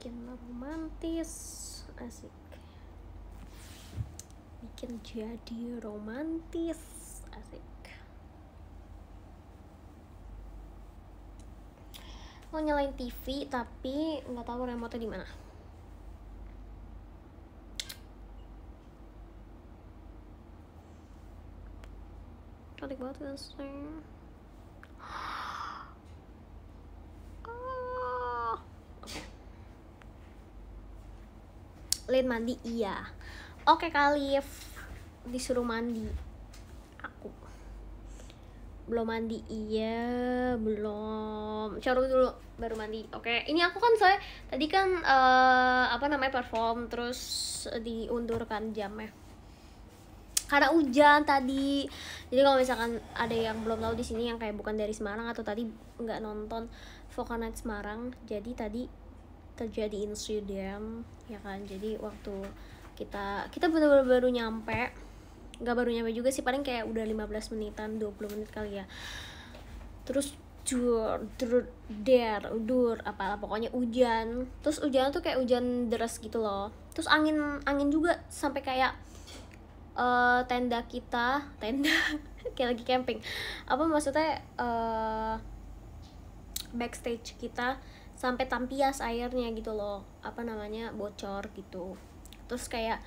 bikin romantis, asik. Bikin jadi romantis, asik. Mau nyalain TV tapi nggak tahu remote di mana. Cantik banget kan sih. Lin mandi iya. Oke Kalif, disuruh mandi. Aku belum mandi, iya belum. Caru dulu baru mandi. Oke, ini aku kan saya tadi kan perform terus diundurkan jamnya karena hujan tadi. Jadi kalau misalkan ada yang belum tahu di sini yang kayak bukan dari Semarang atau tadi nggak nonton Vocal Night Semarang, jadi tadi terjadi insiden ya kan. Jadi waktu kita benar-benar baru nyampe, nggak baru nyampe juga sih, paling kayak udah 15 menitan 20 menit kali ya. Terus apalah pokoknya hujan. Terus hujan tuh kayak hujan deras gitu loh. Terus angin juga sampai kayak tenda kayak lagi camping. Apa maksudnya backstage kita sampai tampias airnya gitu loh, bocor gitu. Terus kayak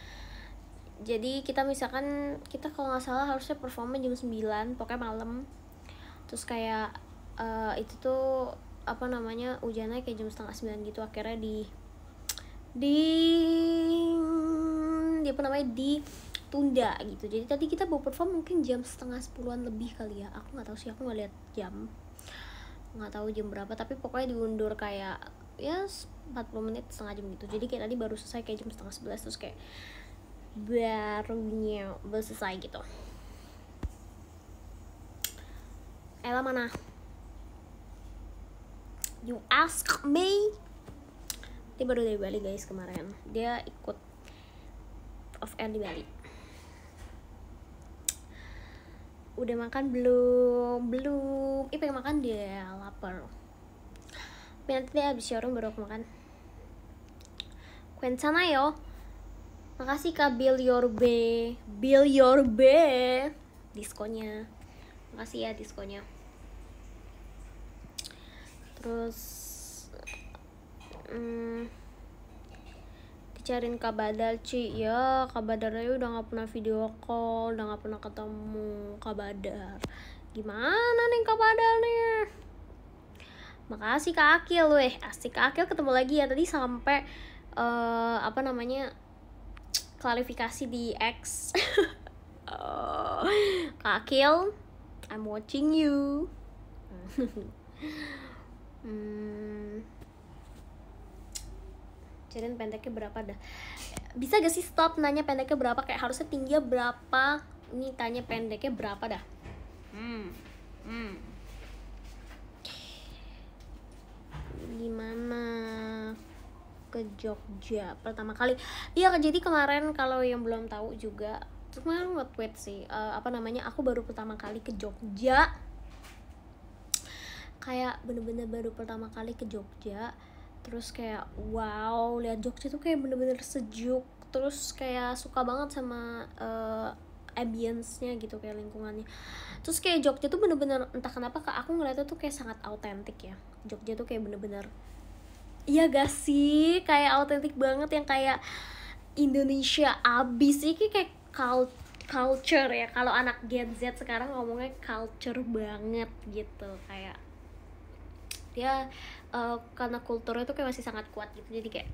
jadi kita misalkan kita kalau nggak salah harusnya performnya jam 9 pokoknya malam. Terus kayak itu tuh hujannya kayak jam 8:30 gitu. Akhirnya ditunda gitu. Jadi tadi kita mau perform mungkin jam 9:30 lebih kali ya. Aku nggak tahu sih, aku nggak lihat jam, nggak tahu jam berapa, tapi pokoknya diundur kayak ya 40 menit, setengah jam gitu. Jadi kayak tadi baru selesai kayak jam 10:30, terus kayak baru selesai gitu. Ella mana? You ask me. Dia baru dari Bali guys kemarin. Dia ikut off air di Bali. Udah makan belum? Pengen makan dia, lapar. Tapi nanti dia habis showroom baru aku makan. 괜찮아요. Makasih Kak Bill Your Bay diskonya. Makasih ya diskonya. Terus dicariin Kak Badar Ci. Ya Kak Badarnya udah gak pernah video call, udah gak pernah ketemu Kak Badar. Gimana nih Kak Badar nih? Makasih Kak Akil weh. Asik Kak Akil, ketemu lagi ya. Tadi sampai klarifikasi di X. Kak Akil, I'm watching you. Jadian pendeknya berapa dah? Bisa gak sih stop nanya pendeknya berapa? Kayak harusnya tingginya berapa. Ini tanya pendeknya berapa dah? Gimana ke Jogja pertama kali? Iya, jadi kemarin kalau yang belum tahu juga, kemarin nge-tweet sih, aku baru pertama kali ke Jogja. Kayak bener-bener baru pertama kali ke Jogja. Terus kayak wow, lihat Jogja tuh kayak bener-bener sejuk. Terus kayak suka banget sama ambience-nya gitu, kayak lingkungannya. Terus kayak Jogja tuh bener-bener entah kenapa aku ngeliatnya tuh kayak sangat autentik ya. Jogja tuh kayak bener-bener, iya gak sih, kayak autentik banget, yang kayak Indonesia abis sih, kayak culture ya. Kalau anak Gen Z sekarang ngomongnya culture banget gitu. Kayak dia karena kulturnya tuh kayak masih sangat kuat gitu. Jadi kayak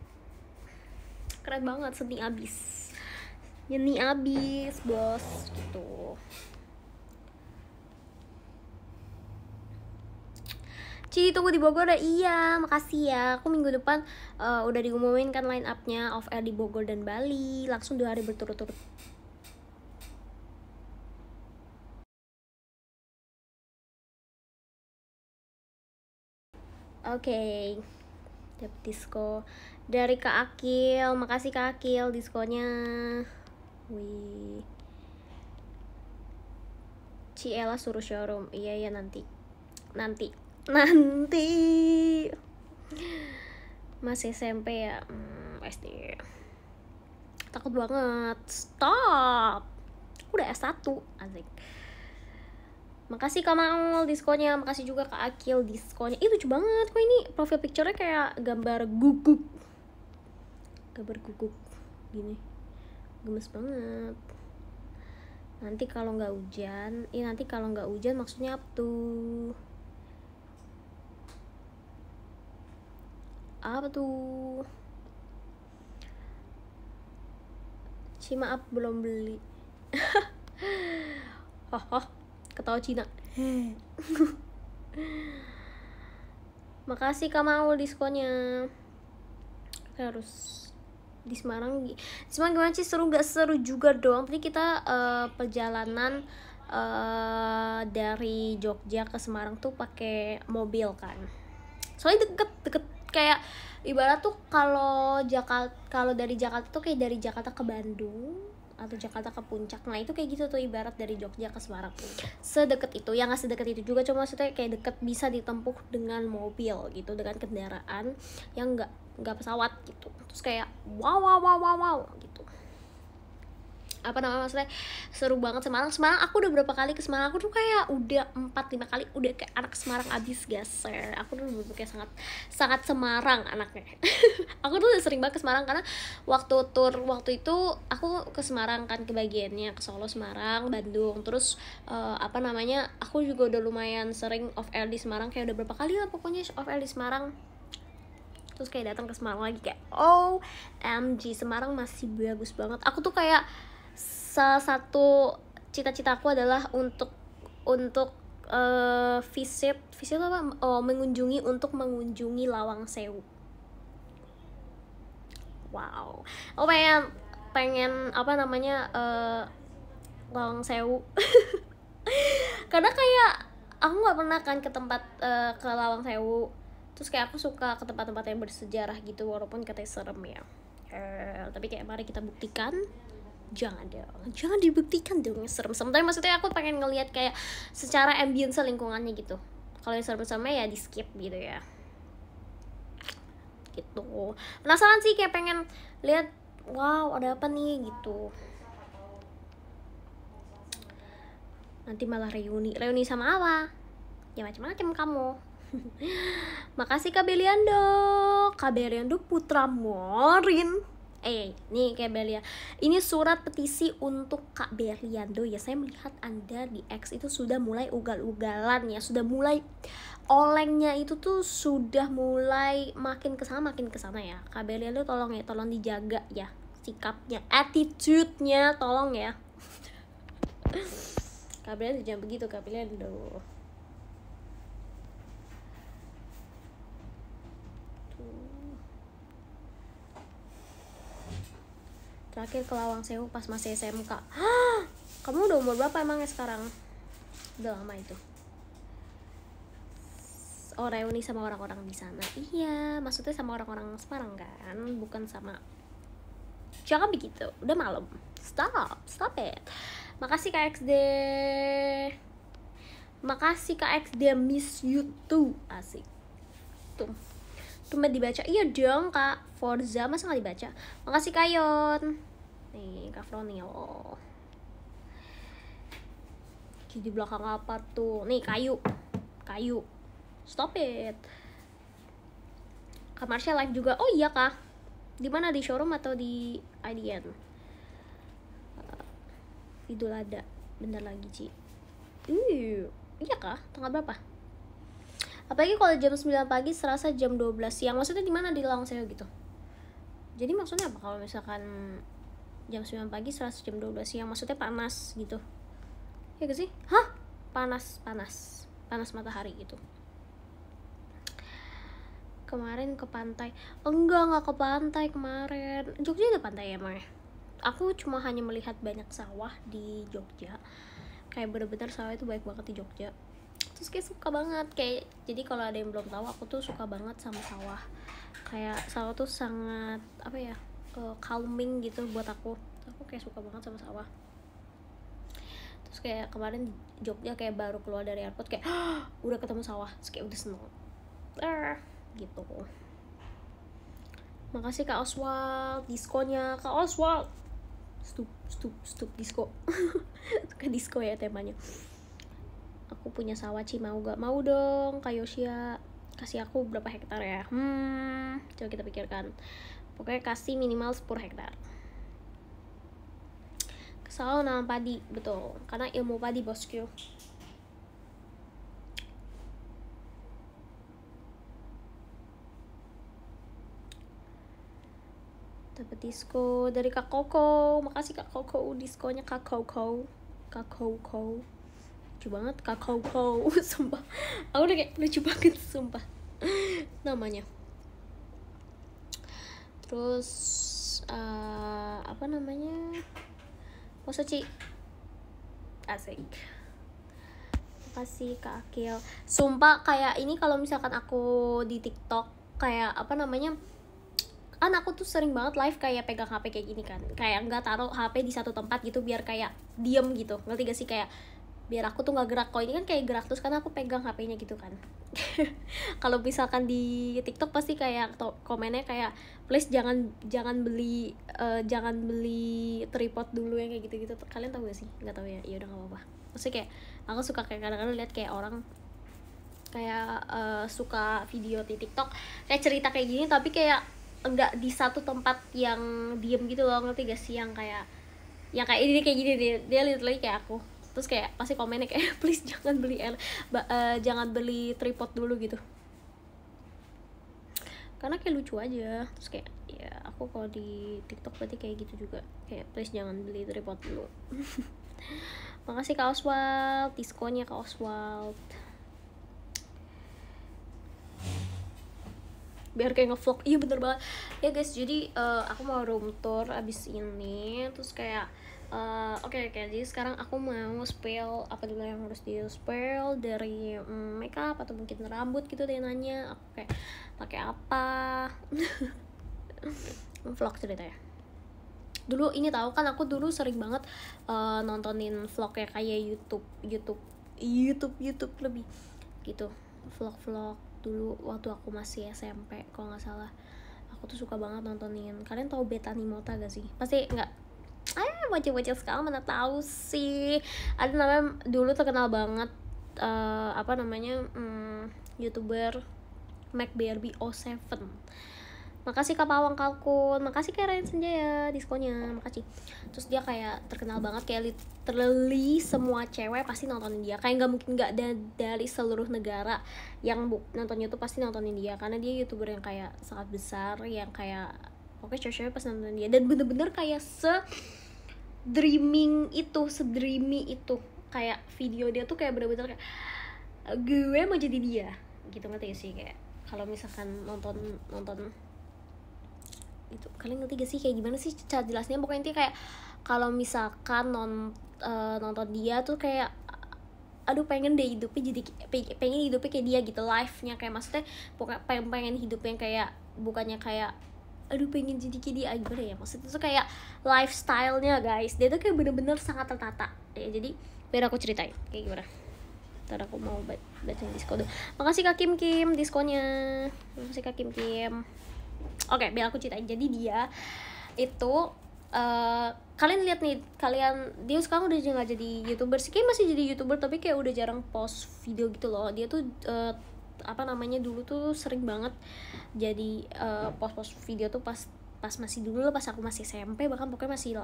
keren banget, nyeni abis bos gitu. Ci, tunggu di Bogor dah. Iya, makasih ya. Aku minggu depan udah diumumin kan line up-nya off air di Bogor dan Bali. Langsung 2 hari berturut-turut. Oke. Dapet disko dari Kak Akil. Makasih Kak Akil diskonya. Wih. Ci Ella suruh showroom. Iya nanti. Masih SMP ya, SD. Takut banget. Stop. Udah S1, asik. Makasih Kak Maul diskonnya, makasih juga Kak Akil diskonnya. Ih lucu banget kok ini, profile picture-nya kayak gambar guguk. Gambar guguk gini. Gemes banget. Nanti kalau nggak hujan, nanti kalau nggak hujan maksudnya apa tuh? Apa tuh? Maaf belum beli. Ketawa Cina. Makasih Kak Maul diskonnya. Kita harus di Semarang. Semarang gimana sih, seru gak? Seru juga dong. Tadi kita perjalanan dari Jogja ke Semarang tuh pakai mobil kan. Soalnya deket kayak ibarat tuh kalau dari Jakarta tuh kayak dari Jakarta ke Bandung atau Jakarta ke Puncak. Nah itu kayak gitu tuh ibarat dari Jogja ke Semarang. Sedekat itu, ya nggak sedekat itu juga, cuma maksudnya kayak deket, bisa ditempuh dengan mobil gitu, dengan kendaraan yang nggak pesawat gitu. Terus kayak wow gitu. Apa namanya, maksudnya seru banget Semarang. Aku udah berapa kali ke Semarang, aku tuh kayak udah 4-5 kali, udah kayak anak Semarang abis geser. Aku tuh kayak sangat Semarang anaknya. Aku tuh udah sering banget ke Semarang karena waktu itu aku ke Semarang kan, kebagiannya ke Solo, Semarang, Bandung. Terus apa namanya, aku juga udah lumayan sering off air di Semarang, kayak udah berapa kali lah pokoknya off air di Semarang. Terus kayak datang ke Semarang lagi kayak OMG, Semarang masih bagus banget. Aku tuh kayak salah satu cita-citaku adalah untuk visit apa? mengunjungi Lawang Sewu. Wow. Oh pengen apa namanya Lawang Sewu. Karena kayak aku nggak pernah kan ke tempat ke Lawang Sewu. Terus kayak aku suka ke tempat-tempat yang bersejarah gitu, walaupun katanya serem ya. Tapi kayak mari kita buktikan. Jangan dibuktikan dong, serem-serem. Tapi maksudnya aku pengen ngelihat kayak secara ambience lingkungannya gitu. Kalau yang serem-seremnya ya di skip gitu ya. Gitu. Penasaran sih, kayak pengen lihat wow ada apa nih gitu. Nanti malah reuni sama apa? Ya macam-macam kamu. Makasih Kak Beliando Putra Morin. Nih kayak Belia. Ini surat petisi untuk Kak Beliando ya. Saya melihat Anda di X itu sudah mulai ugal-ugalan ya. Sudah mulai olengnya itu tuh sudah mulai makin kesana ya. Kak Beliando tolong dijaga ya sikapnya, attitude-nya tolong ya. Kak Beliando jangan begitu Kak Beliando. Terakhir ke Lawang Sewu pas masih SMK. Kamu udah umur berapa emangnya sekarang? Udah lama itu. Oh, reuni sama orang-orang di sana. Iya, maksudnya sama orang-orang Semarang kan, bukan sama. Jangan begitu, udah malam. Stop it. Makasih Kak XD. Makasih Kak XD, miss you too. Asik. Tuh dibaca. Iya dong Kak Forza, masa gak dibaca? Makasih Kak Yon. Nih Kak Fronio. Di belakang apa tuh? Nih kayu. Stop it. Kak Marsha live juga. Oh iya Kak. Di mana, di showroom atau di IDN? Idul Adha. Bentar lagi Ci. Iya Kak. Tanggal berapa? Apalagi kalau jam 9 pagi serasa jam 12 siang. Maksudnya di mana, di Lawang Sewu gitu? Jadi maksudnya apa kalau misalkan jam 9 pagi serasa jam 12 siang? Maksudnya panas gitu. Ya gak sih? Hah? Panas matahari gitu. Kemarin ke pantai. Enggak ke pantai kemarin. Jogja ada pantai ya emang ya? Aku cuma hanya melihat banyak sawah di Jogja. Kayak bener-bener sawah itu baik banget di Jogja. Terus kayak suka banget, kayak jadi kalau ada yang belum tahu, aku tuh suka banget sama sawah. Kayak sawah tuh sangat apa ya, calming gitu buat aku kayak suka banget sama sawah. Terus kayak kemarin Jogja kayak baru keluar dari airport kayak udah ketemu sawah, terus kayak udah seneng gitu. Makasih Kak Oswald, diskonya Kak Oswald. Stup disco. Ke disco ya temanya. Aku punya sawah Ci, mau gak? Mau dong Kak Yosia. Kasih aku berapa hektar ya? Coba kita pikirkan. Pokoknya kasih minimal 10 hektar. Selalu nanam padi, betul. Karena ilmu padi bosku. Dapat disko dari Kak Koko. Makasih Kak Koko, diskonya Kak Koko. Lucu banget Kak Koko. Sumpah, aku udah kayak lucu banget sumpah namanya. Terus apa namanya, Mosoci asik. Makasih Kak Akil. Sumpah kayak ini kalau misalkan aku di TikTok kayak apa namanya, kan aku tuh sering banget live kayak pegang HP kayak gini kan, kayak nggak taruh HP di satu tempat gitu biar kayak diem gitu, ngerti gak sih, kayak biar aku tuh nggak gerak. Kok ini kan kayak gerak terus karena aku pegang HP-nya gitu kan. Kalau misalkan di TikTok pasti kayak komennya kayak please jangan beli tripod dulu yang kayak gitu-gitu. Kalian tahu gak sih? Nggak tahu ya, ya udah nggak apa-apa. Maksudnya kayak aku suka kayak kadang-kadang lihat kayak orang kayak suka video di TikTok kayak cerita kayak gini tapi kayak enggak di satu tempat yang diem gitu loh, ngerti gak sih, yang kayak ini kayak gini, dia literally kayak aku. Terus kayak pasti komennya kayak please jangan beli tripod dulu gitu, karena kayak lucu aja. Terus kayak ya aku kalau di TikTok berarti kayak gitu juga, kayak please jangan beli tripod dulu. Makasih Kak Oswald, diskonya Kak Oswald. Biar kayak ngevlog, iya bener banget ya guys. Jadi aku mau room tour abis ini, terus kayak oke, jadi sekarang aku mau spill apa dulu yang harus di spill dari makeup atau mungkin rambut gitu. Dia nanya aku kayak pakai apa. Vlog ceritanya dulu ini, tahu kan aku dulu sering banget nontonin vlog kayak YouTube lebih gitu, vlog dulu waktu aku masih SMP kalau nggak salah. Aku tuh suka banget nontonin. Kalian tahu Bethany Mota gak sih? Pasti nggak. Bocil-bocil sekarang mana tahu sih. Ada namanya dulu terkenal banget apa namanya YouTuber McBarbie 07. Makasih Kak Pawang Kalkun, makasih Kak Ryan Senjaya diskonya, makasih. Terus dia kayak terkenal banget, kayak literally semua cewek pasti nontonin dia. Kayak nggak mungkin nggak dari seluruh negara yang nonton YouTube pasti nontonin dia, karena dia YouTuber yang kayak sangat besar, yang kayak pokoknya cewek-cewek pasti nontonin dia. Dan bener-bener kayak se-dreamy itu, kayak video dia tuh kayak bener-bener kayak gue mau jadi dia gitu, ngerti gak sih? Kayak kalau misalkan nonton itu, kalian ngerti gak sih kayak gimana sih cara jelasnya? Pokoknya intinya kayak kalau misalkan nonton dia tuh kayak aduh pengen deh hidupnya jadi pengen hidupnya kayak dia gitu, live-nya kayak maksudnya pokoknya pengen hidupnya kayak bukannya kayak aduh pengen jadi kayak dia, gimana ya maksudnya tuh kayak lifestyle-nya guys, dia tuh kayak bener-bener sangat tertata ya. Jadi biar aku ceritain kayak gimana. Ntar aku mau baca disko dulu. Makasih Kak Kim diskonya, makasih Kak Kim. Oke, biar aku ceritain. Jadi dia itu kalian lihat nih, dia sekarang udah nggak jadi YouTuber sih, kayak masih jadi YouTuber tapi kayak udah jarang post video gitu loh. Dia tuh apa namanya, dulu tuh sering banget jadi post video tuh pas masih dulu lah, pas aku masih SMP, bahkan pokoknya masih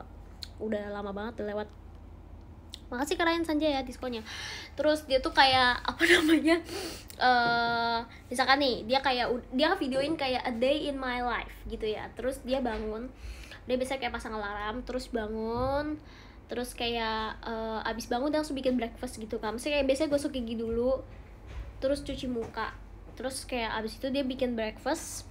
udah lama banget udah lewat. Makasih Karayan Sanjaya diskonya. Terus dia tuh kayak apa namanya, misalkan nih dia videoin kayak a day in my life gitu ya. Terus dia bangun, dia biasa kayak pasang alarm, terus bangun, terus kayak abis bangun dia langsung bikin breakfast gitu kan. Maksudnya kayak biasanya gosok gigi dulu, terus cuci muka, terus kayak abis itu dia bikin breakfast.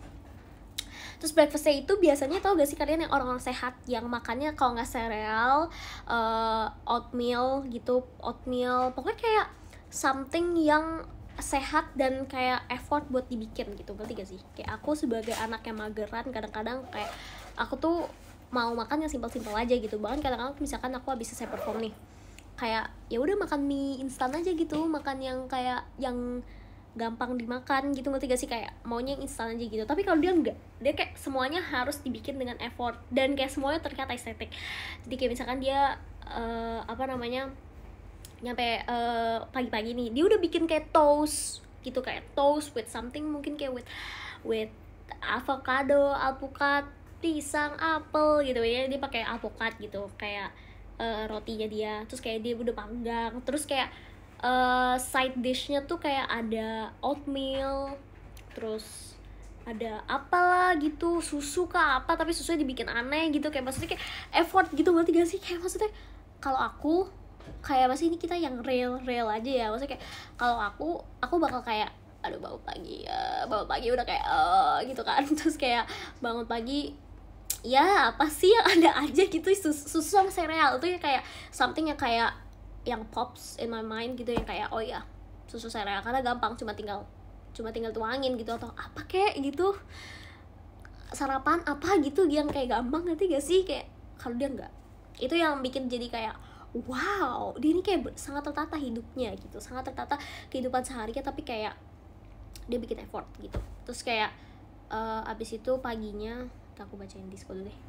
Terus breakfastnya itu biasanya, tau gak sih kalian yang orang-orang sehat yang makannya kalau nggak sereal, oatmeal, pokoknya kayak something yang sehat dan kayak effort buat dibikin gitu, ngerti gak sih? Kayak aku sebagai anak yang mageran, kadang-kadang kayak aku tuh mau makan yang simpel-simpel aja gitu. Bahkan kadang-kadang misalkan aku habis selesai perform nih, kayak ya udah makan mie instan aja gitu, makan yang kayak yang gampang dimakan gitu, ngerti gak sih, kayak maunya yang instan aja gitu. Tapi kalau dia enggak, dia kayak semuanya harus dibikin dengan effort dan kayak semuanya terlihat estetik. Jadi kayak misalkan dia nyampe pagi-pagi nih, dia udah bikin kayak toast gitu, kayak toast with something, mungkin kayak with avocado, alpukat, pisang, apel gitu ya. Dia pakai alpukat gitu, kayak rotinya dia, terus kayak dia udah panggang, terus kayak side dishnya tuh kayak ada oatmeal, terus ada apalah gitu, susu kah apa, tapi susunya dibikin aneh gitu, kayak maksudnya kayak effort gitu, ngerti gak sih? Kayak maksudnya kalau aku kayak masih ini kita yang real aja ya, maksudnya kayak kalau aku bakal kayak aduh bangun pagi udah kayak gitu kan. Terus kayak bangun pagi ya apa sih yang ada aja gitu, susu sama sereal itu ya kayak something yang kayak yang pops in my mind gitu, yang kayak oh ya susu sereal karena gampang, cuma tinggal tuangin gitu, atau apa kayak gitu, sarapan apa gitu yang kayak gampang, nanti gak sih? Kayak kalau dia enggak, itu yang bikin jadi kayak wow, dia ini kayak sangat tertata hidupnya gitu, sangat tertata kehidupan seharinya, tapi kayak dia bikin effort gitu. Terus kayak abis itu paginya aku bacain disko dulu deh.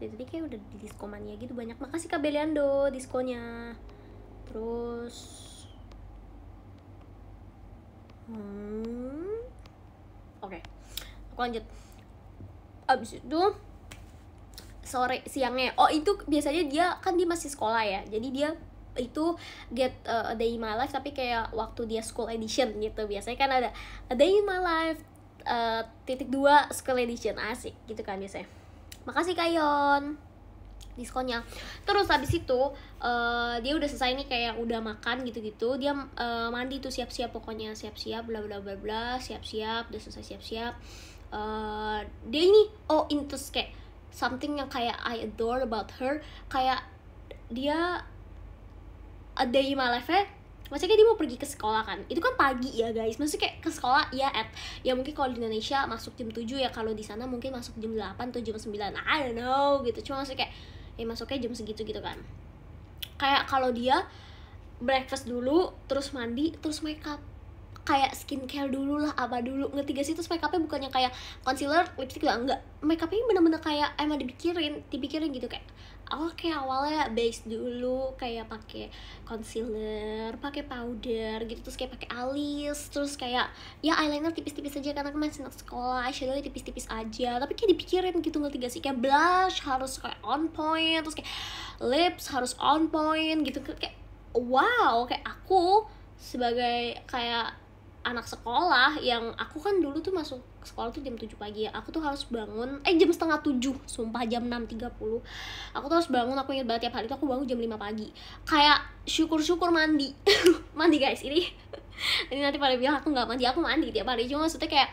Jadi kayak udah di diskomania gitu banyak. Makasih Kak Beliando diskonya. Terus oke, aku lanjut. Abis itu siangnya, oh itu biasanya dia masih sekolah ya, jadi dia itu get a day in my life, tapi kayak waktu dia school edition gitu. Biasanya kan ada a day in my life .2 school edition, asik gitu kan biasanya. Makasih Kayon diskonnya. Terus habis itu dia udah selesai nih, kayak udah makan gitu-gitu, dia mandi tuh, siap-siap pokoknya, siap-siap bla bla bla bla, siap-siap, udah selesai siap-siap. Dia ini terus kayak something yang kayak I adore about her, kayak dia a day in my life maksudnya kayak dia mau pergi ke sekolah kan, itu kan pagi ya guys, maksudnya kayak ke sekolah ya ya mungkin kalau di Indonesia masuk jam 7 ya, kalau di sana mungkin masuk jam 8 atau jam 9, I don't know gitu, cuma maksudnya kayak ya masuknya jam segitu gitu kan. Kayak kalau dia breakfast dulu, terus mandi, terus makeup, kayak skincare dulu lah, apa dulu, ngerti gak sih? Terus makeupnya bukannya kayak concealer, lipstick juga enggak, makeupnya bener-bener kayak emang dipikirin gitu, kayak awalnya base dulu, kayak pakai concealer, pakai powder gitu, terus kayak pakai alis, terus kayak ya eyeliner tipis-tipis aja karena masih anak sekolah, eyeshadow tipis-tipis aja, tapi kayak dipikirin gitu, ngerti gak sih? Kayak blush harus kayak on point, terus kayak lips harus on point gitu, kayak wow. Kayak aku sebagai kayak anak sekolah, yang aku kan dulu tuh masuk sekolah tuh jam 7 pagi ya, aku tuh harus bangun jam setengah 7, sumpah jam 6.30 aku tuh harus bangun. Aku ingat banget tiap hari tuh aku bangun jam 5 pagi, kayak syukur mandi mandi guys, ini nanti pada bilang aku nggak mandi, aku mandi tiap hari, cuma maksudnya kayak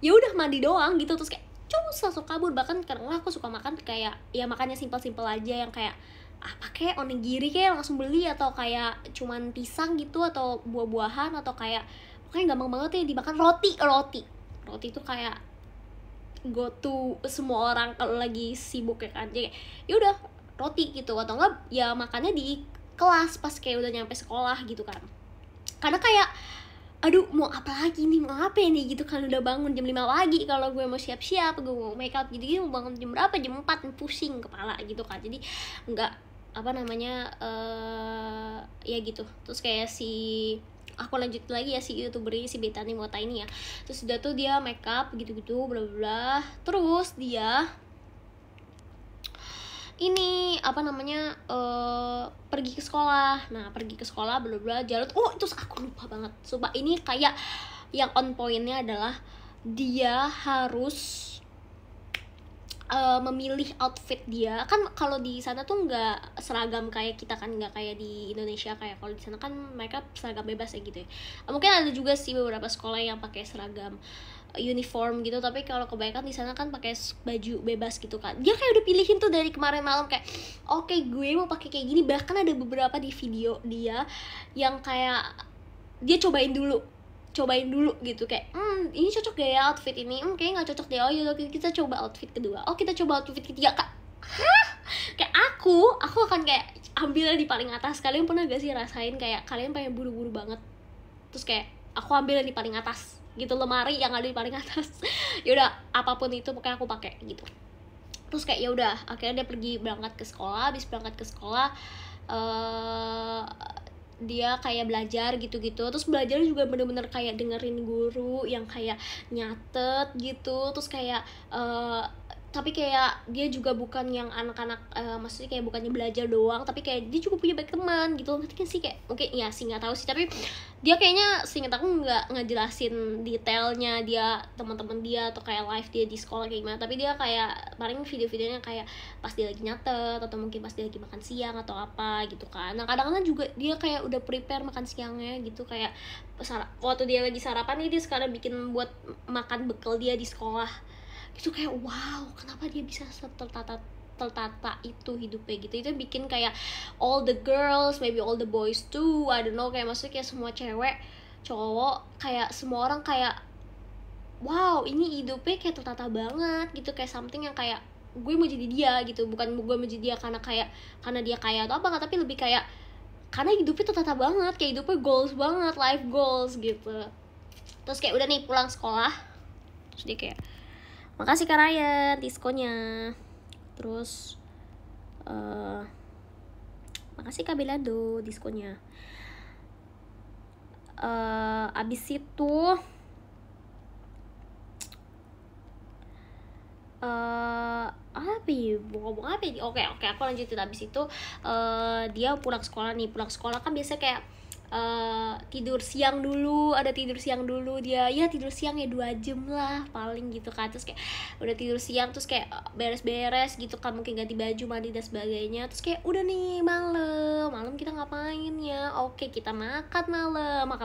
ya udah mandi doang gitu, terus kayak langsung kabur. Bahkan karena aku suka makan kayak ya makannya simpel aja, yang kayak apa kayak onigiri kayak langsung beli, atau kayak cuman pisang gitu, atau buah-buahan, atau kayak pokoknya gampang banget ya dimakan. Roti itu kayak go to semua orang kalau lagi sibuk ya kan, jadi ya udah roti gitu, atau enggak ya makannya di kelas pas kayak udah nyampe sekolah gitu kan. Karena kayak aduh mau apa lagi nih, mau apa nih gitu kan, udah bangun jam 5 pagi, kalau gue mau siap-siap, gue mau make up gitu mau bangun jam berapa, jam 4, pusing kepala gitu kan. Jadi enggak ya gitu. Terus kayak aku lanjut lagi ya, si youtuber ini, si Betani Mota ini ya, terus udah tuh dia make up gitu-gitu bla bla, terus dia ini pergi ke sekolah. Nah pergi ke sekolah bla bla jalan, terus aku lupa banget sumpah, ini kayak yang on pointnya adalah dia harus memilih outfit dia. Kan kalau di sana tuh nggak seragam kayak kita kan, nggak kayak di Indonesia, kayak kalau di sana kan mereka seragam bebas ya gitu ya. Mungkin ada juga sih beberapa sekolah yang pakai seragam uniform gitu, tapi kalau kebanyakan di sana kan pakai baju bebas gitu kan. Dia kayak udah pilihin tuh dari kemarin malam, kayak oke, gue mau pakai kayak gini. Bahkan ada beberapa di video dia yang kayak dia cobain dulu gitu, kayak ini cocok gak ya outfit ini, kayaknya nggak cocok deh, yaudah kita coba outfit kedua, kita coba outfit ketiga. Kayak aku akan kayak ambilnya di paling atas. Kalian pernah gak sih rasain kayak kalian pengen buru-buru banget, terus kayak aku ambil yang di paling atas gitu, lemari yang ada di paling atas. Ya udah, apapun itu pokoknya aku pakai gitu. Terus kayak ya udah, akhirnya dia pergi berangkat ke sekolah. Habis berangkat ke sekolah dia kayak belajar gitu-gitu. Terus belajar juga bener-bener kayak dengerin guru yang kayak nyatet gitu. Terus kayak tapi kayak dia juga bukan yang anak-anak maksudnya kayak bukannya belajar doang, tapi kayak dia juga punya banyak teman gitu. Ngerti kan sih, kayak mungkin ya sih, nggak tahu sih, tapi dia kayaknya seingat aku nggak ngejelasin detailnya dia teman-teman dia atau kayak live dia di sekolah kayak gimana, tapi dia kayak paling video-videonya kayak pas dia lagi nyatet atau mungkin pas dia lagi makan siang atau apa gitu kan. Nah kadang-kadang juga dia kayak udah prepare makan siangnya gitu, kayak waktu dia lagi sarapan nih dia sekarang bikin buat makan bekal dia di sekolah itu. Kayak wow, kenapa dia bisa tertata itu hidupnya gitu. Itu bikin kayak all the girls, maybe all the boys too, I don't know, kayak maksudnya kayak semua cewek cowok kayak semua orang kayak wow, ini hidupnya kayak tertata banget gitu, kayak something yang kayak gue mau jadi dia gitu. Bukan gue mau jadi dia karena dia kaya atau apa, tapi lebih kayak karena hidupnya tertata banget, kayak hidupnya goals banget, life goals gitu. Terus kayak udah nih pulang sekolah, terus dia kayak makasih Kak Ryan diskonya. Terus makasih Kak Belado diskonya. Abis itu apa ya, ngomong apa ya? Oke, aku lanjutin. Abis itu dia pulang sekolah kan biasa kayak tidur siang dulu, dia ya tidur siang ya 2 jam lah paling gitu kan. Terus kayak udah tidur siang, terus kayak beres-beres gitu kan, mungkin ganti baju, mandi dan sebagainya. Terus kayak udah nih malam kita ngapain ya? Oke, kita makan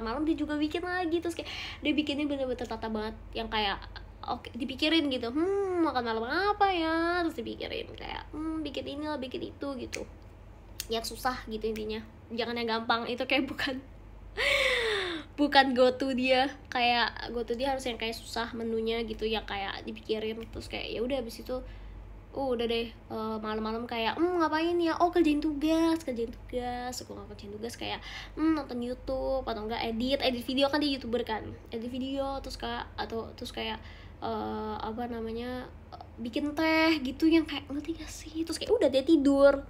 malam dia juga bikin lagi. Terus kayak dia bikinnya bener-bener tertata banget, yang kayak oke, dipikirin gitu, makan malam apa ya, terus dipikirin kayak bikin ini lah, bikin itu gitu, yang susah gitu intinya, jangan yang gampang. Itu kayak bukan go to dia, kayak go to dia harus yang kayak susah menunya gitu, yang kayak dipikirin. Terus kayak ya udah habis itu udah deh malam-malam kayak ngapain ya, kerjain tugas aku nggak kerjain tugas, kayak nonton YouTube atau enggak edit video, kan dia YouTuber kan, edit video. Terus kayak apa namanya, bikin teh gitu, yang kayak ngerti gak sih. Terus kayak udah dia tidur,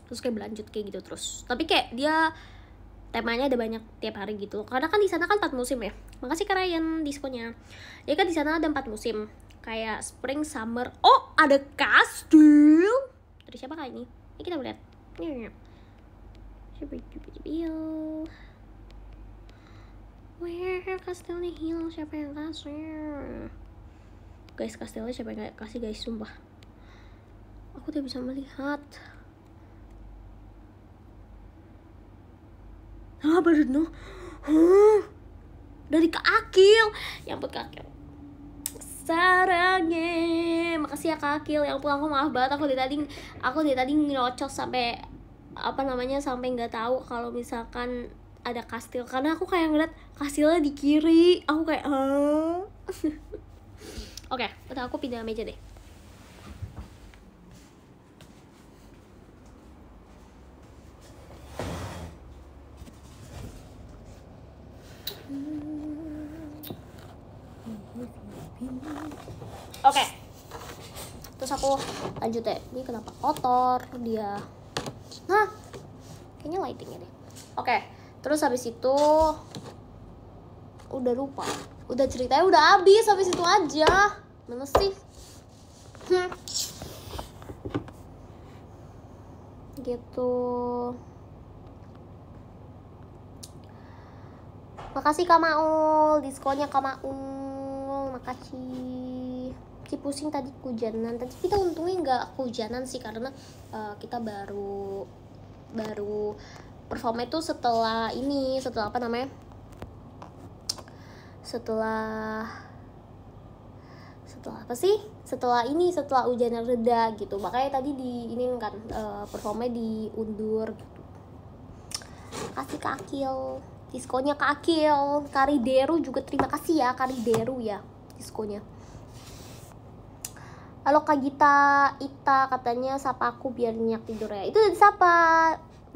terus kayak berlanjut kayak gitu terus. Tapi kayak dia temanya ada banyak tiap hari gitu, karena kan di sana kan 4 musim ya. Makasih Kak Ryan diskonya. Ya kan di sana ada 4 musim, kayak spring, summer. Oh, ada kastil dari siapa kak ini kita lihat. Where kastilnya hilang, siapa yang kasih guys? Kastilnya siapa yang kasih guys, sumpah aku tidak bisa melihat. Baru dari Kak Akil. Ya ampun Kak Akil, sarangnya. Makasih ya Kak Akil. Yang pulang, aku maaf banget, aku dari tadi nyocok sampai apa namanya, sampai nggak tahu kalau misalkan ada kastil, karena aku kayak ngeliat kastilnya di kiri, aku kayak Oke, udah aku pindah meja deh. Oke. Terus aku lanjut deh. Ini kenapa kotor dia? Kayaknya lightingnya deh. Oke. Terus habis itu udah lupa. Udah ceritanya udah habis, habis itu aja. Mana sih? Gitu. Makasih Kak Maul, diskonya Kak Maul. Makasih. Si pusing tadi kehujanan. Tadi kita untungnya nggak kehujanan sih, karena kita baru perform itu setelah apa namanya? Setelah apa sih? Setelah hujannya reda gitu. Makanya tadi kan performnya diundur gitu. Makasih Kak Akil. Diskonya Kak Akil. Karideru juga terima kasih ya, Karideru ya diskonya. Halo Kak Gita, Ita katanya sapa aku biar nyenyak tidur ya. Itu udah disapa.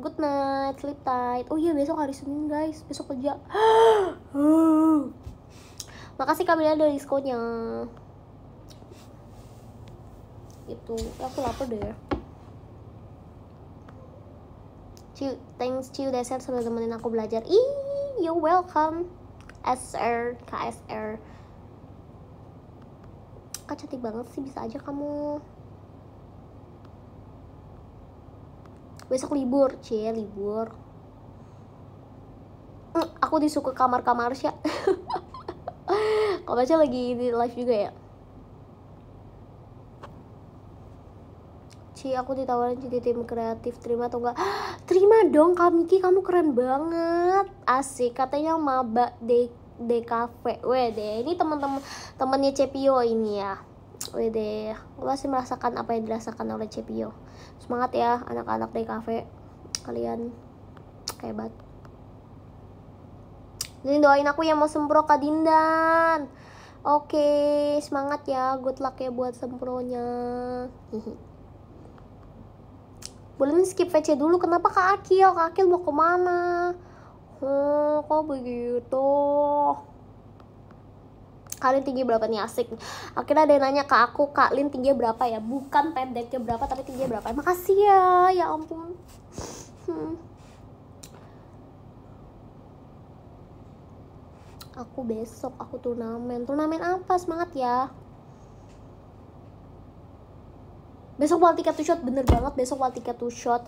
Good night, sleep tight. Oh iya, besok hari Senin guys, besok kerja. Makasih Kamila dari diskonya. Itu aku lapar deh. Thanks Ciu Deser sudah temenin aku belajar. You're welcome. KSR. Kak cantik banget sih, bisa aja kamu. Besok libur, libur. Aku disuka kamar Sya. Kau baca lagi di live juga ya? Aku ditawarin jadi tim kreatif, terima atau enggak? Terima dong Kak Miki, kamu keren banget. Asik, katanya maba DKV. Wede, ini temannya Cepio ini ya. Wede, lo masih merasakan apa yang dirasakan oleh Cepio. Semangat ya anak-anak DKV, kalian hebat. Jadi doain aku yang mau sempro Kak Dindan. Oke, semangat ya, good luck ya buat sempronya. Boleh nih skip VC dulu. Kenapa Kak Akil? Kak Akil mau kemana? Kok begitu? Kalian tinggi berapa nih, asik. Akhirnya ada yang nanya ke aku, Kak Lin tinggi berapa ya? Bukan pendeknya berapa, tapi tinggi berapa. Makasih ya ampun. Aku besok, aku turnamen apa? Semangat ya. Besok Wild Ticket to Shot, bener banget, besok Wild Ticket to Shot.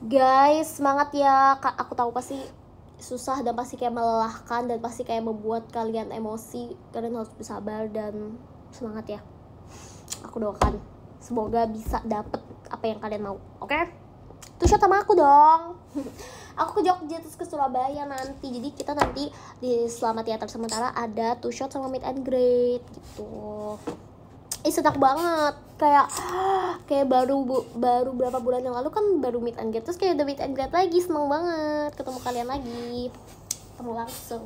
Guys, semangat ya. Aku tahu pasti susah dan pasti kayak melelahkan dan pasti kayak membuat kalian emosi. Kalian harus bersabar dan semangat ya. Aku doakan semoga bisa dapet apa yang kalian mau. Oke? To Shot sama aku dong. Aku ke Jogja terus ke Surabaya nanti. Jadi kita nanti di selama teater sementara ada To Shot sama meet and greet gitu. Sedap banget, kayak baru berapa bulan yang lalu kan baru meet and greet, terus kayak udah meet and greet lagi, seneng banget ketemu kalian lagi, ketemu langsung.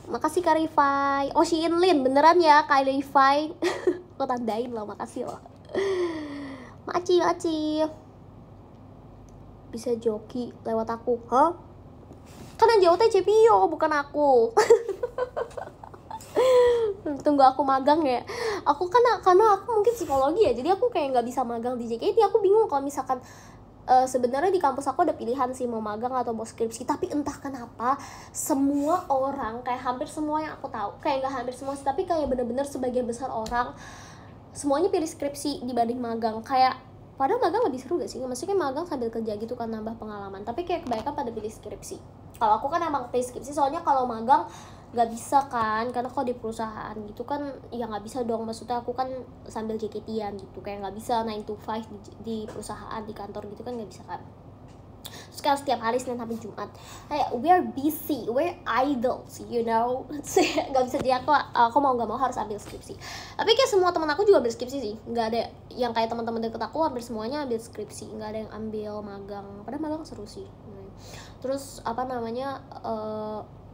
Makasih Kak Rifai. Oh si Inlin, beneran ya Kak Rifai. Aku tandain loh, makasih loh. Maci. Bisa joki lewat aku, Kan yang jauh teh Cepio, bukan aku. Tunggu aku magang ya. Karena aku mungkin psikologi ya, jadi aku kayak nggak bisa magang di JKT. Aku bingung kalau misalkan sebenarnya di kampus aku ada pilihan sih mau magang atau mau skripsi, tapi entah kenapa semua orang, kayak hampir semua yang aku tahu, kayak nggak hampir semua sih, tapi kayak bener-bener sebagian besar orang semuanya pilih skripsi dibanding magang. Kayak padahal magang lebih seru gak sih? Maksudnya magang sambil kerja gitu kan, nambah pengalaman, tapi kayak kebanyakan pada pilih skripsi. Kalau aku kan emang pilih skripsi, soalnya kalau magang nggak bisa kan, karena kalau di perusahaan gitu kan ya nggak bisa dong. Maksudnya aku kan sambil JKT-an gitu, kayak nggak bisa 9 to 5 di perusahaan, di kantor gitu kan nggak bisa kan. Terus kan setiap hari Senin sampai Jumat kayak we're busy, we're idols, you know. Nggak bisa, jadi aku mau nggak mau harus ambil skripsi. Tapi kayak semua teman aku juga ambil skripsi sih, nggak ada yang kayak teman-teman deket aku hampir semuanya ambil skripsi, nggak ada yang ambil magang. Padahal magang seru sih. Terus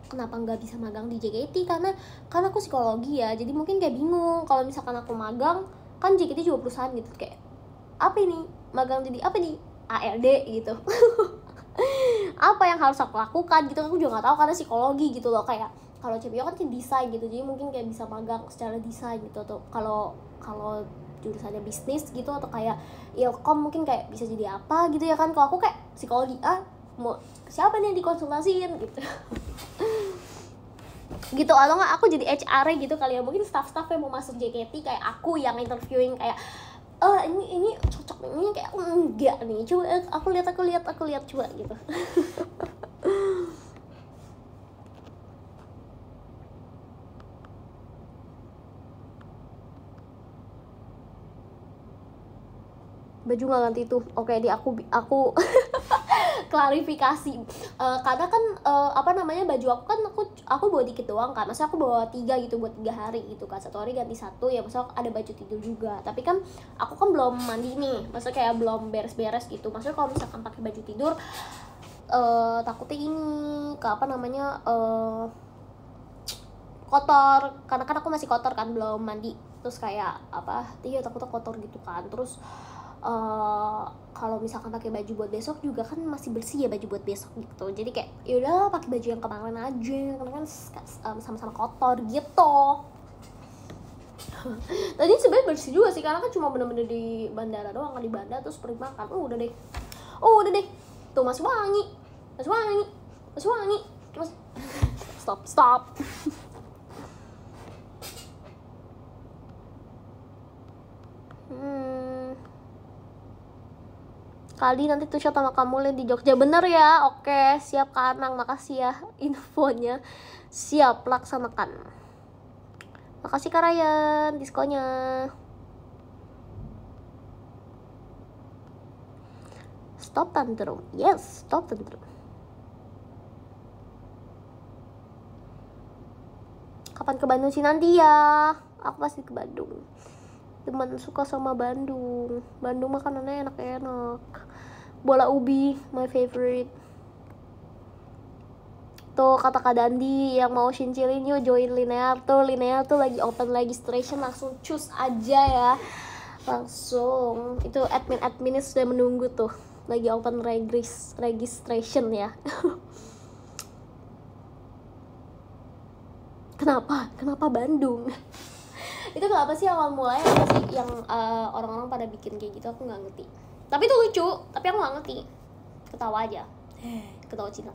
kenapa nggak bisa magang di JKT? Karena aku psikologi ya, jadi mungkin kayak bingung kalau misalkan aku magang, kan JKT juga perusahaan gitu, kayak apa ini magang jadi apa nih ARD gitu. Apa yang harus aku lakukan gitu, aku juga nggak tahu karena psikologi gitu loh. Kayak kalau Cepio kan desain gitu, jadi mungkin kayak bisa magang secara desain gitu. Atau kalau jurusannya bisnis gitu, atau kayak ilkom mungkin kayak bisa jadi apa gitu ya kan. Kalau aku kayak psikologi, mau siapa nih yang dikonsultasiin gitu. Gitu, atau nggak aku jadi HR gitu kali ya, mungkin staff yang mau masuk JKT kayak aku yang interviewing kayak ini cocok, ini kayak enggak nih, coba aku lihat coba gitu. Baju nggak ganti tuh, oke di aku klarifikasi. Karena kan baju aku kan aku bawa dikit doang kan, maksudnya aku bawa 3 gitu buat 3 hari gitu kan, 1 hari ganti 1 ya, maksudnya ada baju tidur juga. Tapi kan aku kan belum mandi nih, maksudnya kayak belum beres-beres gitu. Maksudnya kalau misalkan pakai baju tidur takutnya ini kotor, karena kan aku masih kotor kan, belum mandi. Terus kayak takutnya kotor gitu kan. Terus kalau misalkan pakai baju buat besok juga kan masih bersih ya baju buat besok gitu. Jadi kayak yaudah pakai baju yang kemarin aja karena kan sama-sama kotor gitu. Tadi sebenarnya bersih juga sih karena kan cuma bener-bener di bandara doang, kan di bandara terus pergi makan. Udah deh tuh masih wangi terus stop. Kali nanti tuh shot sama kamu lihat di Jogja, bener ya? Oke, siap Kak Anang, makasih ya infonya. Siap, laksanakan. Makasih Kak Ryan, diskonnya. Stop tantrum, yes, stop tantrum. Kapan ke Bandung sih nanti ya? Aku pasti ke Bandung. Teman suka sama Bandung makanannya enak-enak. Bola ubi, my favorite. Tuh kata Kak Dandi yang mau shincilin yuk join Linear tuh lagi open registration, langsung cus aja ya. Langsung itu adminnya sudah menunggu tuh, lagi open registration ya. Kenapa Bandung? Itu kenapa sih awal mulanya apa sih yang orang-orang pada bikin kayak gitu, aku nggak ngerti. Tapi itu lucu, tapi aku nggak ngerti. Ketawa aja, ketawa Cina.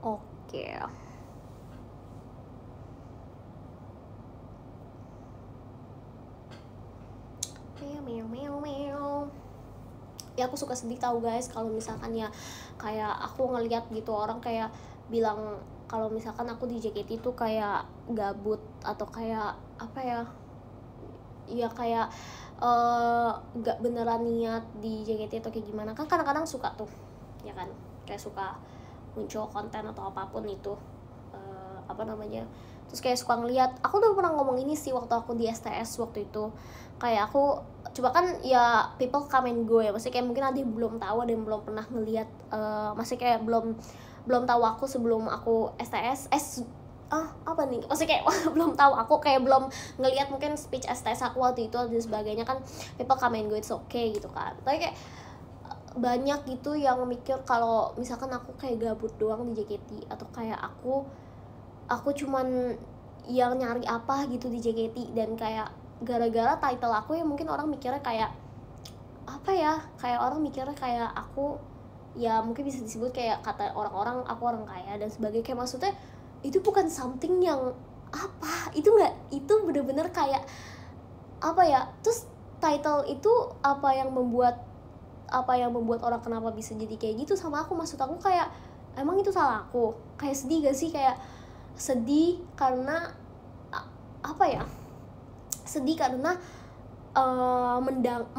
Oke. Meow. Ya aku suka sedih tahu guys kalau misalkan ya kayak aku ngelihat gitu orang kayak bilang kalau misalkan aku di JKT itu kayak gabut atau kayak apa ya kayak gak beneran niat di JKT atau kayak gimana. Kan kadang-kadang suka tuh ya kan, kayak suka muncul konten atau apapun itu terus kayak suka ngeliat. Aku tuh pernah ngomong ini sih waktu aku di STS waktu itu, kayak aku coba kan ya people come and go ya, maksudnya kayak mungkin ada yang belum tahu, ada yang belum pernah ngeliat, maksudnya kayak belum tahu aku sebelum aku STS apa nih, maksudnya kayak belum tahu aku, kayak belum ngeliat mungkin speech STS aku waktu itu dan sebagainya kan. People come and go, it's okay gitu kan. Tapi kayak banyak gitu yang mikir kalau misalkan aku kayak gabut doang di JKT, atau kayak aku cuman yang nyari apa gitu di JKT, dan kayak gara-gara title aku ya mungkin orang mikirnya kayak apa ya, kayak orang mikirnya kayak aku ya mungkin bisa disebut kayak kata orang-orang aku orang kaya dan sebagainya. Kayak maksudnya itu bukan something yang apa, itu bener-bener kayak apa ya. Terus title itu apa yang membuat orang kenapa bisa jadi kayak gitu sama aku. Maksud aku kayak emang itu salah aku? Kayak sedih gak sih, kayak sedih karena apa ya, sedih karena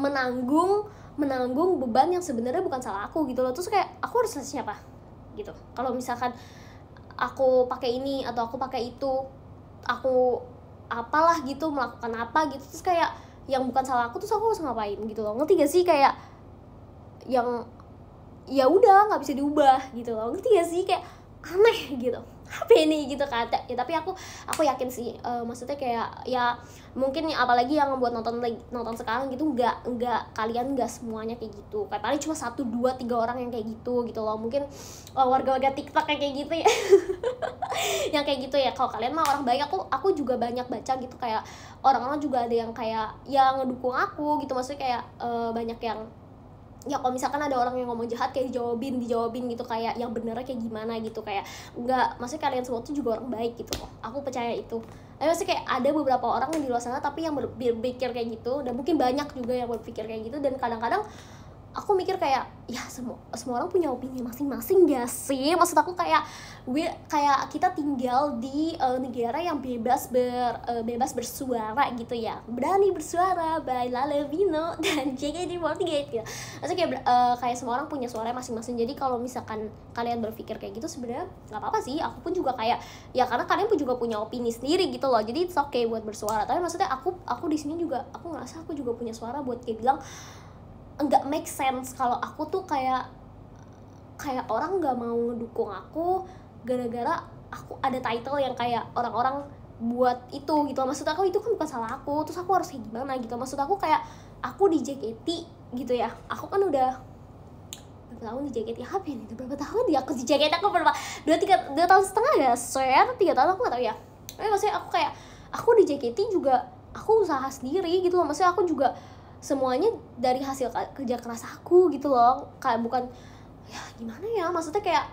menanggung beban yang sebenarnya bukan salah aku gitu loh. Terus kayak aku harus salahnya siapa gitu kalau misalkan aku pakai ini atau aku pakai itu, aku apalah gitu, melakukan apa gitu, terus kayak yang bukan salah aku, terus aku harus ngapain gitu loh. Ngerti gak sih, kayak yang ya udah nggak bisa diubah gitu loh. Ngerti gak sih, kayak aneh gitu, apa ini gitu kata ya. Tapi aku yakin sih, maksudnya kayak ya mungkin apalagi yang membuat nonton sekarang gitu, kalian nggak semuanya kayak gitu, kayak paling cuma 1, 2, 3 orang yang kayak gitu loh. Mungkin warga-warga TikTok kayak gitu ya yang kayak gitu ya. Kalau kalian mah orang baik, aku juga banyak baca gitu, kayak orang-orang juga ada yang kayak yang ngedukung aku gitu. Maksudnya kayak banyak yang ya kalau misalkan ada orang yang ngomong jahat kayak dijawabin gitu, kayak yang benernya kayak gimana gitu, kayak enggak, maksudnya kalian semua tuh juga orang baik gitu loh. Aku percaya itu. Tapi maksudnya kayak ada beberapa orang yang di luar sana tapi yang berpikir kayak gitu, dan mungkin banyak juga yang berpikir kayak gitu. Dan kadang-kadang aku mikir kayak ya semua orang punya opini masing-masing gak sih? Maksud aku kayak kayak kita tinggal di negara yang bebas bersuara gitu ya, berani bersuara by Lala Vino dan JKT48 gitu. Maksudnya kayak semua orang punya suara masing-masing. Jadi kalau misalkan kalian berpikir kayak gitu sebenarnya nggak apa-apa sih. Aku pun juga kayak ya karena kalian pun juga punya opini sendiri gitu loh. Jadi it's okay buat bersuara. Tapi maksudnya aku di sini juga aku ngerasa aku juga punya suara buat kayak bilang nggak make sense kalau aku tuh kayak orang nggak mau ngedukung aku gara-gara aku ada title yang kayak orang-orang buat itu gitu. Maksud aku itu kan bukan salah aku, terus aku harus kayak gimana gitu. Maksud aku kayak aku di JKT gitu ya, aku kan udah berapa tahun di JKT, apa ini berapa tahun ya aku di JKT, aku berapa 2 tahun setengah ya, 3 tahun aku nggak tahu ya. Tapi maksudnya aku kayak aku di JKT juga aku usaha sendiri gitu loh. Maksudnya aku juga semuanya dari hasil kerja keras aku gitu loh, kayak bukan ya gimana ya, maksudnya kayak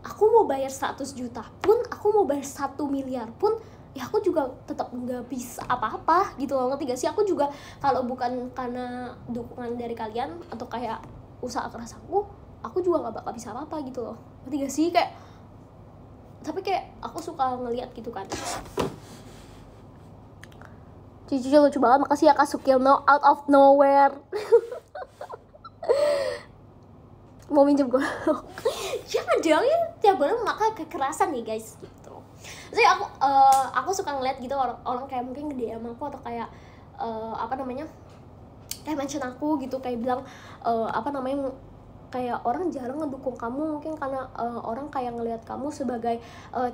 aku mau bayar 100 juta pun, aku mau bayar 1 miliar pun, ya aku juga tetap nggak bisa apa-apa gitu loh, ngerti gak sih? Aku juga kalau bukan karena dukungan dari kalian atau kayak usaha keras aku juga nggak bakal bisa apa-apa gitu loh, ngerti gak sih? Kayak tapi kayak aku suka ngeliat gitu kan. Cici lucu banget, makasih ya Kak Sukil, no out of nowhere. Mau minjem gue? Jangan dong ya, tiap bulan maka kekerasan nih guys gitu. Jadi aku suka ngeliat gitu orang kayak mungkin nge-DM aku atau kayak apa namanya, kayak mention aku gitu, kayak bilang apa namanya, kayak orang jarang ngedukung kamu mungkin karena orang kayak ngelihat kamu sebagai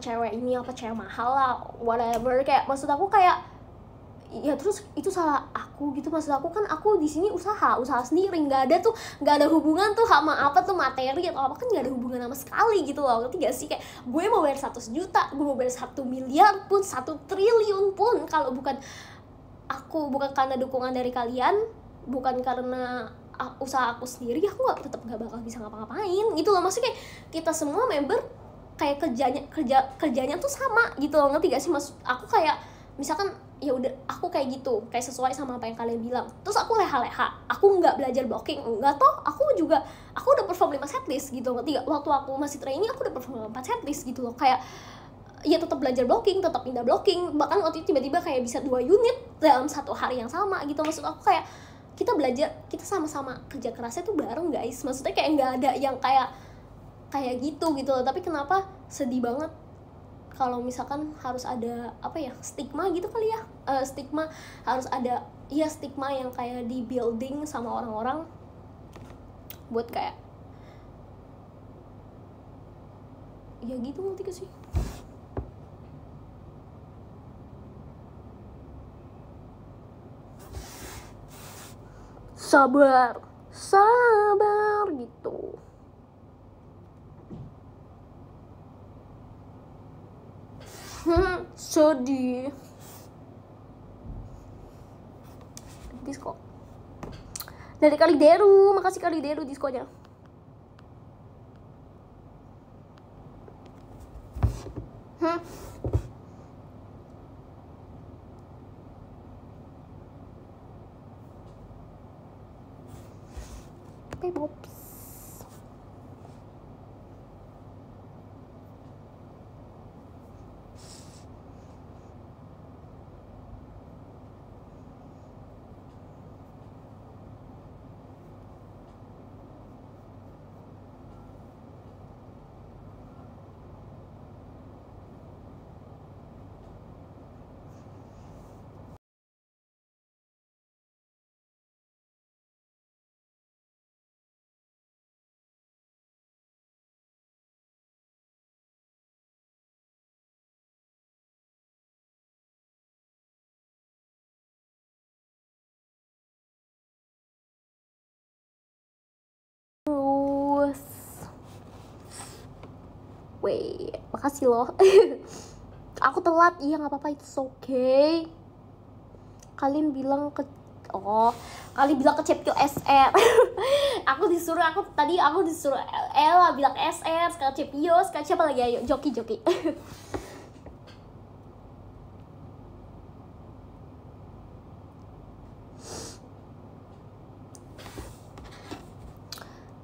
cewek ini apa cewek mahal lah whatever. Kayak maksud aku kayak ya terus itu salah aku gitu. Maksud aku kan aku di sini usaha sendiri, nggak ada hubungan tuh sama apa tuh materi atau apa, kan nggak ada hubungan sama sekali gitu loh, ngerti gak sih? Kayak gue mau bayar 100 juta, gue mau bayar 1 miliar pun, 1 triliun pun, kalau bukan karena dukungan dari kalian, bukan karena usaha aku sendiri, aku tetap nggak bakal bisa ngapa-ngapain gitu loh. Maksudnya kayak kita semua member kayak kerjanya tuh sama gitu loh, ngerti gak sih? Maksud aku kayak misalkan ya udah aku kayak gitu, kayak sesuai sama apa yang kalian bilang, terus aku leha-leha, aku nggak belajar blocking, enggak, toh aku udah perform 5 setlist gitu, ngerti gak? Waktu aku masih training aku udah perform 4 setlist gitu loh. Kayak ya tetap belajar blocking, tetap pindah blocking, bahkan waktu itu tiba-tiba kayak bisa 2 unit dalam 1 hari yang sama gitu. Maksud aku kayak kita belajar, kita sama-sama kerja kerasnya tuh bareng guys. Maksudnya kayak nggak ada yang kayak gitu loh. Tapi kenapa sedih banget kalau misalkan harus ada apa ya, stigma gitu kali ya, stigma harus ada, ya stigma yang kayak di building sama orang-orang buat kayak ya gitu, ngerti gak sih? Sabar gitu. Sedih. Disco dari Kalideru, makasih Kalideru diskonya. Pops. Wait, makasih loh. Aku telat, iya nggak apa-apa, it's okay. Kalian bilang ke Cepil SR. aku disuruh Ella bilang SR, sekarang Cepio, sekarang siapa lagi? Ayo joki.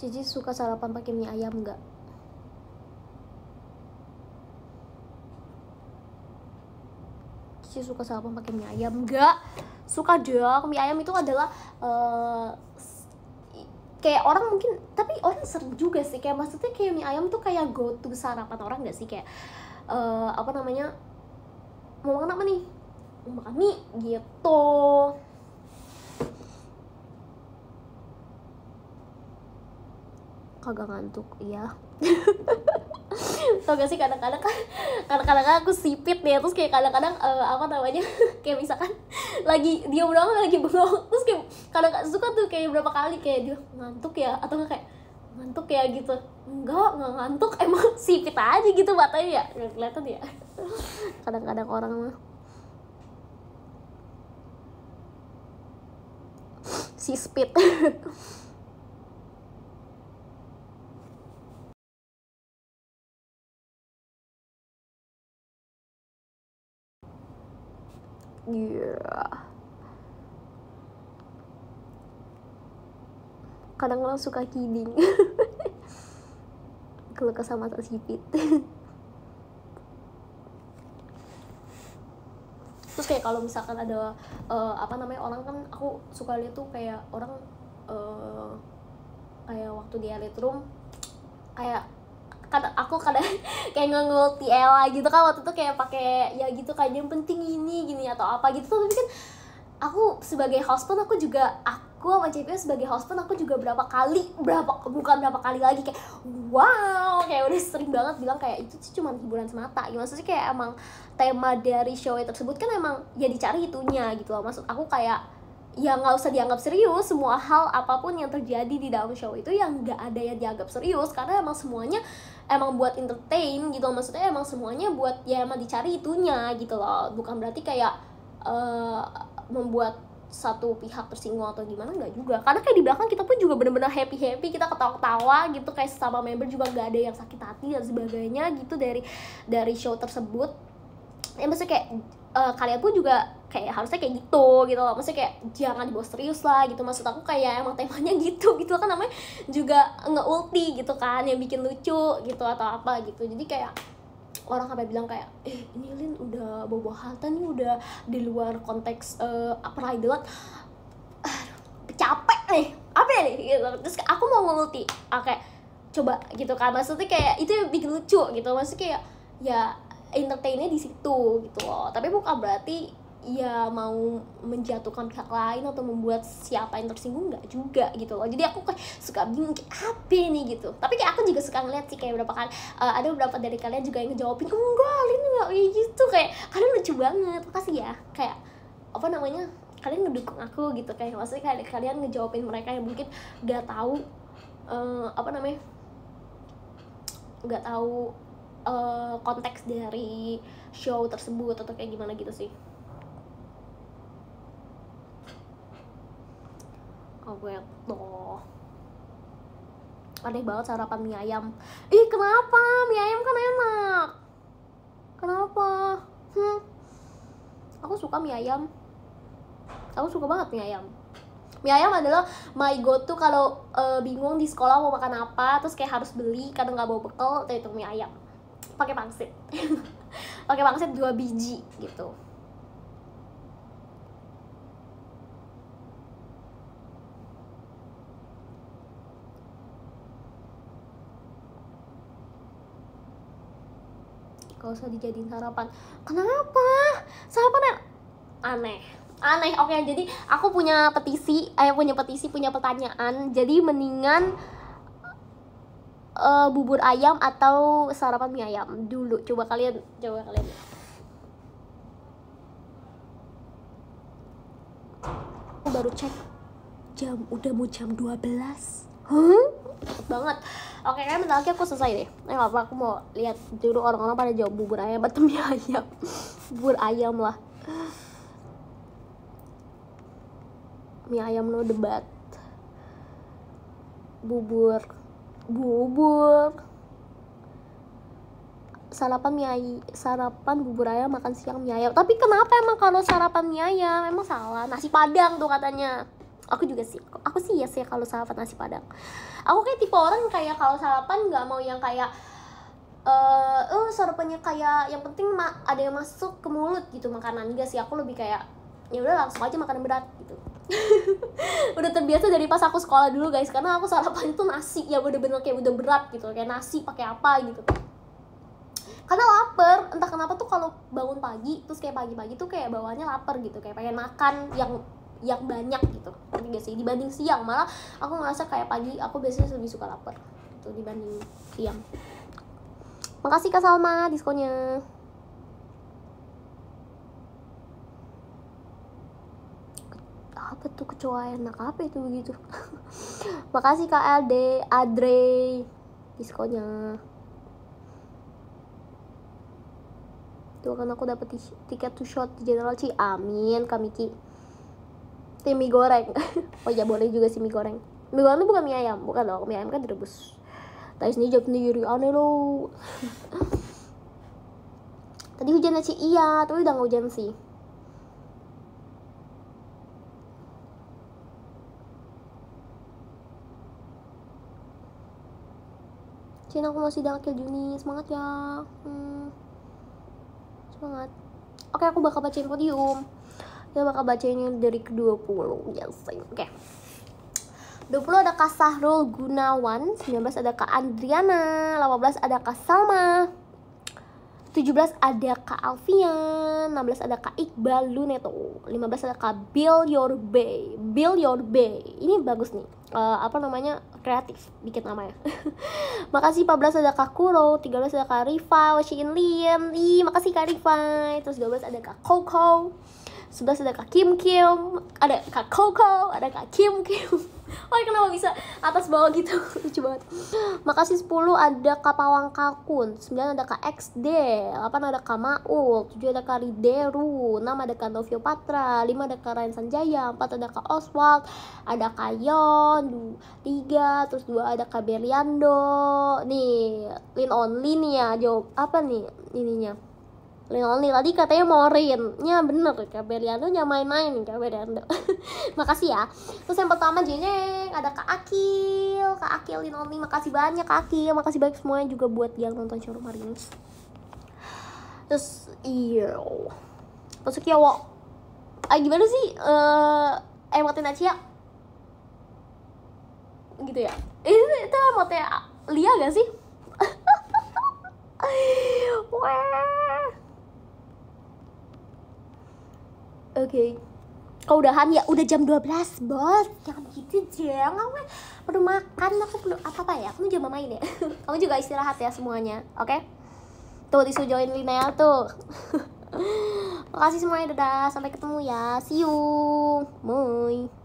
Cici suka sarapan pakai mie ayam nggak? Cici suka sarapan pakai mie ayam nggak? Suka dong. Mie ayam itu adalah kayak orang mungkin, tapi orang sering juga sih, kayak maksudnya kayak mie ayam tuh kayak go to sarapan orang nggak sih? Kayak apa namanya, mau makan apa nih, mau makan mie gitu. Kagak ngantuk, iya. Tau gak sih kadang-kadang kan kadang-kadang aku sipit nih, terus kayak kadang-kadang apa namanya kayak misalkan lagi dia doang lagi bengong, terus kayak kadang suka tuh kayak berapa kali kayak dia ngantuk ya, atau enggak kayak ngantuk ya gitu. Enggak ngantuk, emang sipit aja gitu matanya ya, nggak kelihatan ya. Kadang-kadang orang mah si speed. Yeah. Kadang-kadang suka kidding. Kalau kesal mata sipit. Terus kayak kalau misalkan ada apa namanya orang kan, aku suka lihat tuh kayak orang kayak waktu di elite room kayak aku kadang kayak nge-ngulti Ella gitu kan, waktu itu kayak pakai ya gitu kayak yang penting ini gini atau apa gitu. Tapi kan aku sebagai host pun aku sama CP sebagai host pun aku juga bukan berapa kali lagi kayak wow, kayak udah sering banget bilang kayak itu sih cuma hiburan semata gitu. Maksudnya kayak emang tema dari show tersebut kan emang ya dicari itunya gitu loh. Maksud aku kayak ya nggak usah dianggap serius, semua hal apapun yang terjadi di dalam show itu yang nggak ada yang dianggap serius, karena emang semuanya emang buat entertain gitu. Maksudnya emang semuanya buat ya emang dicari itunya gitu loh, bukan berarti kayak membuat satu pihak tersinggung atau gimana, nggak juga. Karena kayak di belakang kita pun juga bener-bener happy, kita ketawa-ketawa gitu, kayak sesama member juga nggak ada yang sakit hati dan sebagainya gitu dari show tersebut. Ya maksudnya kayak kalian pun juga kayak harusnya kayak gitu loh. Maksudnya kayak jangan dibawa serius lah gitu. Maksud aku kayak emang temanya gitu kan namanya juga nge-ulti gitu kan, yang bikin lucu gitu atau apa gitu. Jadi kayak orang sampai bilang kayak ini Lin udah bawa halta nih, udah di luar konteks private. Capek nih, apa ya nih gitu. Terus aku mau nge-ulti kayak coba gitu kan, maksudnya kayak itu yang bikin lucu gitu. Maksudnya kayak ya entertainnya di situ gitu loh, tapi bukan berarti ya mau menjatuhkan pihak lain atau membuat siapa yang tersinggung, nggak juga gitu loh. Jadi aku kayak suka bingung kayak apa nih gitu. Tapi kayak aku juga suka ngeliat sih kayak beberapa kali ada beberapa dari kalian juga yang ngejawabin enggak, Lin nggak kayak gitu, kayak kalian lucu banget, makasih ya, kayak apa namanya kalian ngedukung aku gitu. Kayak maksudnya kayak kalian ngejawabin mereka yang mungkin nggak tahu apa namanya nggak tahu konteks dari show tersebut atau kayak gimana gitu sih. Oh gitu. Aneh banget sarapan mie ayam. Kenapa? Mie ayam kan enak. Kenapa? Aku suka mie ayam. Aku suka banget mie ayam. Mie ayam adalah my go to kalau bingung di sekolah mau makan apa, terus kayak harus beli kadang nggak bawa bekal, itu mie ayam pakai pangsit. Pakai pangsit 2 biji gitu. Gak usah dijadiin sarapan. Kenapa? Sarapan aneh. Oke, jadi aku punya pertanyaan. Jadi mendingan bubur ayam atau sarapan mie ayam dulu? Coba kalian. Aku baru cek udah mau jam 12. Cepet banget. Oke, kayaknya bentar lagi aku selesai deh. Nggak apa, aku mau lihat dulu orang-orang pada jawab bubur ayam atau mie ayam. Bubur ayam lah. Mie ayam no debat. Bubur sarapan bubur ayam, makan siang mie ayam. Tapi kenapa emang kalau sarapan mie ayam emang salah? Nasi padang tuh katanya. Aku sih ya sih kalau sarapan nasi padang. Aku kayak tipe orang kayak kalau sarapan nggak mau yang kayak sarapannya kayak yang penting ada yang masuk ke mulut gitu makanan. Enggak sih, aku lebih kayak ya udah langsung aja makanan berat gitu. Udah terbiasa dari pas aku sekolah dulu guys, karena aku sarapan itu nasi ya bener-bener kayak udah berat gitu, kayak nasi pakai apa gitu. Karena lapar, entah kenapa tuh kalau bangun pagi terus kayak pagi-pagi tuh kayak bawaannya lapar gitu, kayak pengen makan yang banyak gitu. Tapi gak sih, dibanding siang malah aku ngerasa kayak pagi aku biasanya lebih suka lapar gitu dibanding siang. Makasih Kak Salma diskonnya. Apa tuh kecoa enak, apa itu begitu? Makasih Kak Adre diskonnya. Tuh kan aku dapet tiket to shot di General Chi. Amin Kak Miki. Mie goreng. Oh ya boleh juga sih mie goreng. Mie goreng itu bukan mie ayam, bukan dong. Mie ayam kan direbus. Tadi sendiri jawab sendiri, aneh loh. Tadi hujan sih, iya, tapi udah nggak hujan sih. Cina aku masih dakil Juni, semangat ya. Semangat. Oke, aku bakal bacain podium. Kita bakal bacain yang dari ke-20. Yes, oke. 20 ada Kak Sahrul Gunawan, 19 ada Kak Andriana, 18 ada Kak Salma, 17 ada Kak Alfian, 16 ada Kak Iqbal Luneto, 15 ada Kak Bill Your Bay. Ini bagus nih. Apa namanya? Kreatif bikin namanya. Makasih. 14 ada Kak Kuro, 13 ada Kak Rifa, Washin Lin. Makasih Kak Rifa. Terus 12 ada Kak Koko. 11 ada Kak Kim, ada Kak Koko, ada Kak Kim. Oh, kenapa bisa atas bawah gitu? Lucu banget. Makasih. 10 ada Kak Pawang Kalkun, 9 ada Kak XD, 8 ada Kak Maul, 7 ada Kak Rideru, 6 ada Kak Novio Patra, 5 ada Kak Ryan Sanjaya, 4 ada Kak Oswald, ada Kak Yon, 3, terus 2 ada Kak Beriando. Nih, Lin Only nih ya, jawab apa nih ininya? Leoni tadi katanya mau Rin-nya bener, Kak Beriando jangan main-main nih Kak Beriando. Makasih ya. Terus yang pertama Jeneng ada Kak Akil Leoni, makasih banyak Kak Akil, makasih banyak semuanya juga buat yang nonton showroom hari ini. Terus masuk ya wo. Gimana sih emotnya Nacia? Gitu ya. Itu emotnya Lia gak sih? Wah. Oke. Kau udahan ya, udah jam 12 bos. Jangan gitu, jangan. Perlu makan, aku perlu apa ya? Kamu jangan main ya. Kamu juga istirahat ya semuanya, oke? Tuh disuruh join Linnea tuh. Makasih semuanya, dadah. Sampai ketemu ya. See you. Bye.